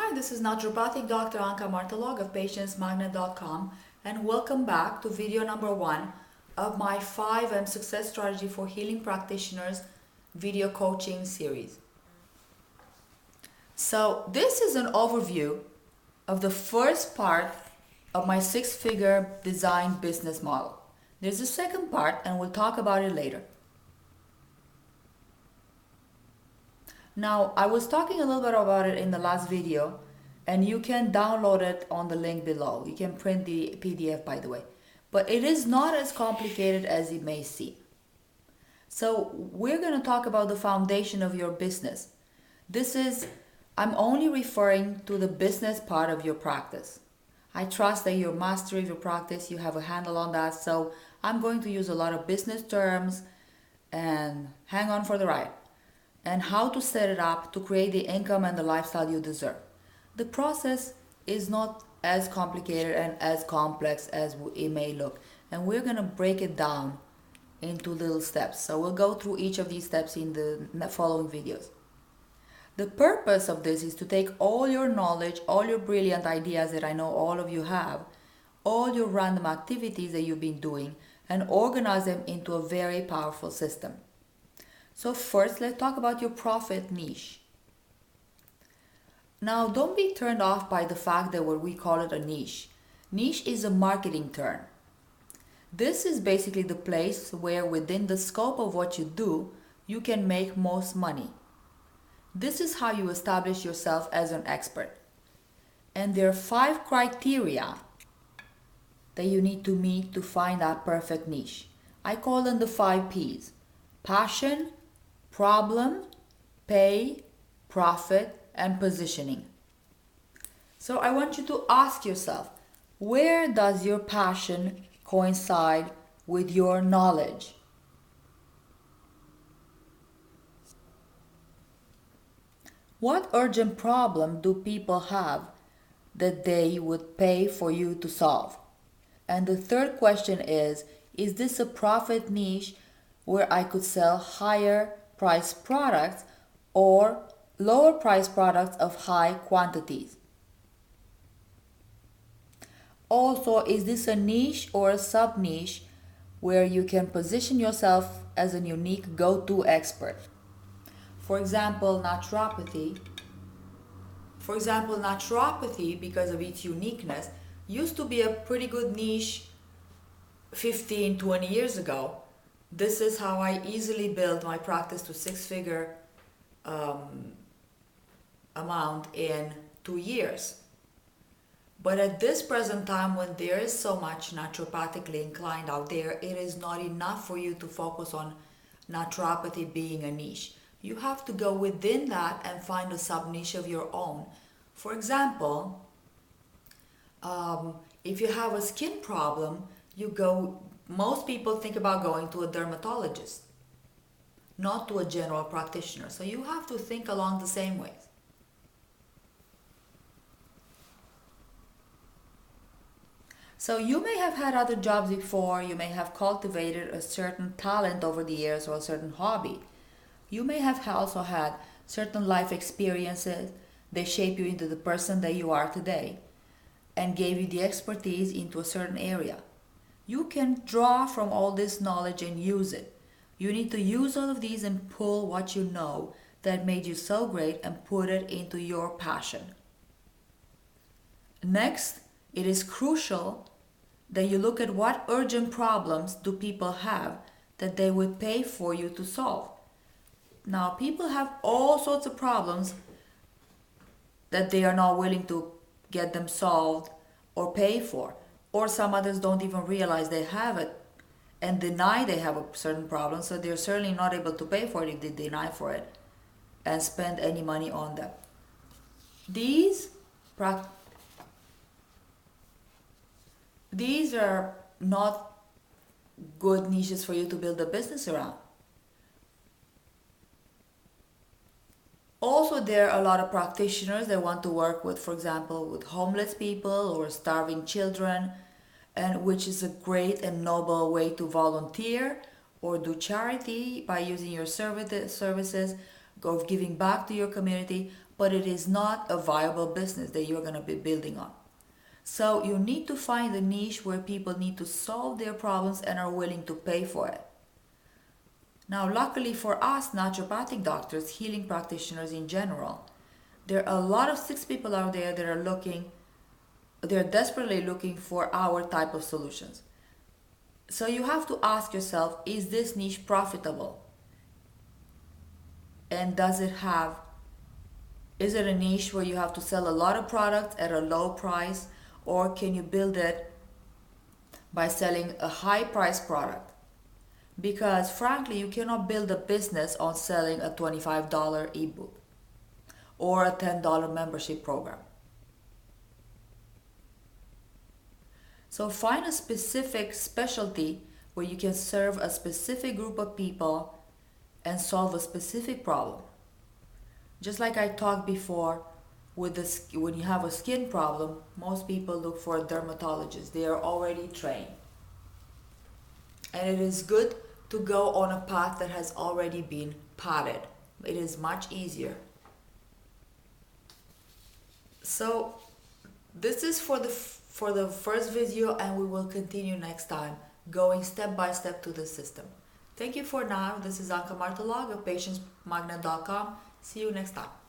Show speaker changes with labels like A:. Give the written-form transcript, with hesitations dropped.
A: Hi, this is naturopathic Dr. Anca of PatientsMagnet.com, and welcome back to video number 1 of my 5M Success Strategy for Healing Practitioners video coaching series. So this is an overview of the first part of my 6-figure design business model. There's a second part and we'll talk about it later. Now, I was talking a little bit about it in the last video, and you can download it on the link below. You can print the PDF, by the way. But it is not as complicated as it may seem. So we're going to talk about the foundation of your business. I'm only referring to the business part of your practice. I trust that you're mastering your practice, you have a handle on that. So I'm going to use a lot of business terms and hang on for the ride. And how to set it up to create the income and the lifestyle you deserve. The process is not as complicated and as complex as it may look. And we're going to break it down into little steps. So we'll go through each of these steps in the following videos. The purpose of this is to take all your knowledge, all your brilliant ideas that I know all of you have, all your random activities that you've been doing, and organize them into a very powerful system. So first, let's talk about your profit niche. Now, don't be turned off by the fact that we call it a niche. Niche is a marketing term. This is basically the place where within the scope of what you do, you can make most money. This is how you establish yourself as an expert. And there are 5 criteria that you need to meet to find that perfect niche. I call them the 5 P's. Passion, problem, pay, profit, and positioning. So I want you to ask yourself, where does your passion coincide with your knowledge? What urgent problem do people have that they would pay for you to solve? And the third question is this a profit niche where I could sell higher price products or lower price products of high quantities? Also, is this a niche or a sub-niche where you can position yourself as a unique go-to expert? For example, naturopathy, because of its uniqueness, used to be a pretty good niche 15, 20 years ago. This is how I easily built my practice to 6-figure amount in 2 years. But at this present time, when there is so much naturopathically inclined out there, it is not enough for you to focus on naturopathy being a niche. You have to go within that and find a sub-niche of your own. For example, if you have a skin problem, most people think about going to a dermatologist, not to a general practitioner. So you have to think along the same ways. So you may have had other jobs before, you may have cultivated a certain talent over the years or a certain hobby. You may have also had certain life experiences that shape you into the person that you are today and gave you the expertise into a certain area. You can draw from all this knowledge and use it. You need to use all of these and pull what you know that made you so great and put it into your passion. Next, it is crucial that you look at what urgent problems do people have that they would pay for you to solve. Now, people have all sorts of problems that they are not willing to get them solved or pay for. Or some others don't even realize they have it and deny they have a certain problem, so they're certainly not able to pay for it if they deny for it and spend any money on them. These are not good niches for you to build a business around. Also, there are a lot of practitioners that want to work with, for example, with homeless people or starving children, and which is a great and noble way to volunteer or do charity by using your services, of giving back to your community. but it is not a viable business that you're going to be building on. So you need to find a niche where people need to solve their problems and are willing to pay for it. Now, luckily for us, naturopathic doctors, healing practitioners in general, there are a lot of sick people out there that are they're desperately looking for our type of solutions. So you have to ask yourself, is this niche profitable? And is it a niche where you have to sell a lot of products at a low price, or can you build it by selling a high price product? Because frankly, you cannot build a business on selling a $25 ebook or a $10 membership program. So find a specific specialty where you can serve a specific group of people and solve a specific problem. Just like I talked before, when you have a skin problem, most people look for a dermatologist. They are already trained. And it is good to go on a path that has already been padded. It is much easier. So this is for the first video, and we will continue next time, going step by step to the system. Thank you for now. This is Anca Martelog of patientsmagnet.com. See you next time.